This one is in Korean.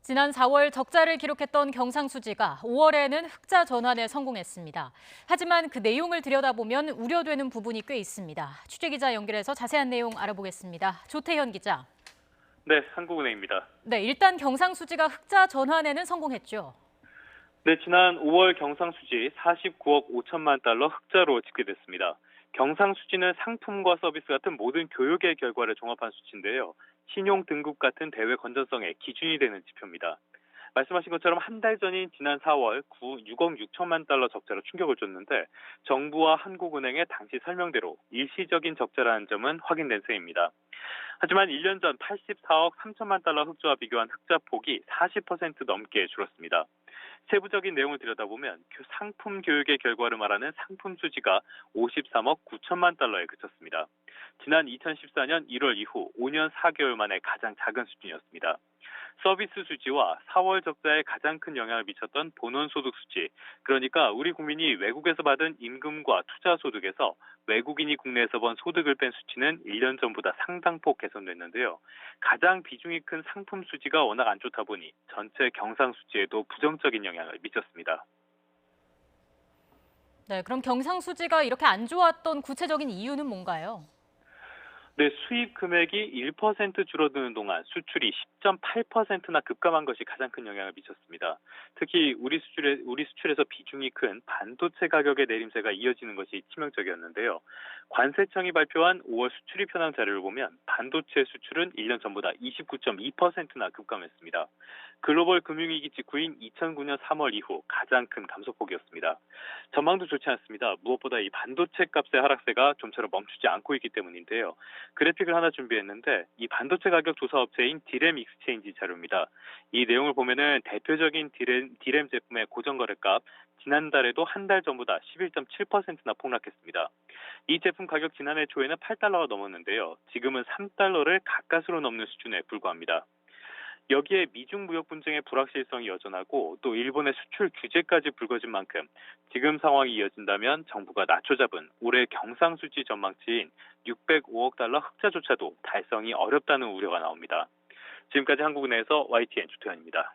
지난 4월 적자를 기록했던 경상수지가 5월에는 흑자 전환에 성공했습니다. 하지만 그 내용을 들여다보면 우려되는 부분이 꽤 있습니다. 취재기자 연결해서 자세한 내용 알아보겠습니다. 조태현 기자. 네, 한국은행입니다. 네, 일단 경상수지가 흑자 전환에는 성공했죠. 네, 지난 5월 경상수지 49억 5천만 달러 흑자로 집계됐습니다. 경상수지는 상품과 서비스 같은 모든 교육의 결과를 종합한 수치인데요. 신용 등급 같은 대외 건전성의 기준이 되는 지표입니다. 말씀하신 것처럼 한 달 전인 지난 4월 6억 6천만 달러 적자로 충격을 줬는데 정부와 한국은행의 당시 설명대로 일시적인 적자라는 점은 확인된 셈입니다. 하지만 1년 전 84억 3천만 달러 흑자와 비교한 흑자 폭이 40% 넘게 줄었습니다. 세부적인 내용을 들여다보면 상품 교육의 결과를 말하는 상품 수지가 53억 9천만 달러에 그쳤습니다. 지난 2014년 1월 이후 5년 4개월 만에 가장 작은 수준이었습니다. 서비스 수지와 4월 적자에 가장 큰 영향을 미쳤던 본원소득 수치, 그러니까 우리 국민이 외국에서 받은 임금과 투자 소득에서 외국인이 국내에서 번 소득을 뺀 수치는 1년 전보다 상당폭 개선됐는데요. 가장 비중이 큰 상품 수지가 워낙 안 좋다 보니 전체 경상 수지에도 부정적인 영향을 미쳤습니다. 네, 그럼 경상수지가 이렇게 안 좋았던 구체적인 이유는 뭔가요? 네, 수입 금액이 1% 줄어드는 동안 수출이 10.8%나 급감한 것이 가장 큰 영향을 미쳤습니다. 특히 우리 수출에서 비중이 큰 반도체 가격의 내림세가 이어지는 것이 치명적이었는데요. 관세청이 발표한 5월 수출입 현황 자료를 보면 반도체 수출은 1년 전보다 29.2%나 급감했습니다. 글로벌 금융위기 직후인 2009년 3월 이후 가장 큰 감소폭이었습니다. 전망도 좋지 않습니다. 무엇보다 이 반도체 값의 하락세가 좀처럼 멈추지 않고 있기 때문인데요. 그래픽을 하나 준비했는데 이 반도체 가격 조사 업체인 디램 익스체인지 자료입니다. 이 내용을 보면은 대표적인 디램 제품의 고정거래값 지난달에도 한 달 전보다 11.7%나 폭락했습니다. 이 제품 가격 지난해 초에는 8달러가 넘었는데요. 지금은 3달러를 가까스로 넘는 수준에 불과합니다. 여기에 미중 무역 분쟁의 불확실성이 여전하고 또 일본의 수출 규제까지 불거진 만큼 지금 상황이 이어진다면 정부가 낮춰잡은 올해 경상수지 전망치인 605억 달러 흑자조차도 달성이 어렵다는 우려가 나옵니다. 지금까지 한국은행에서 YTN 조태현입니다.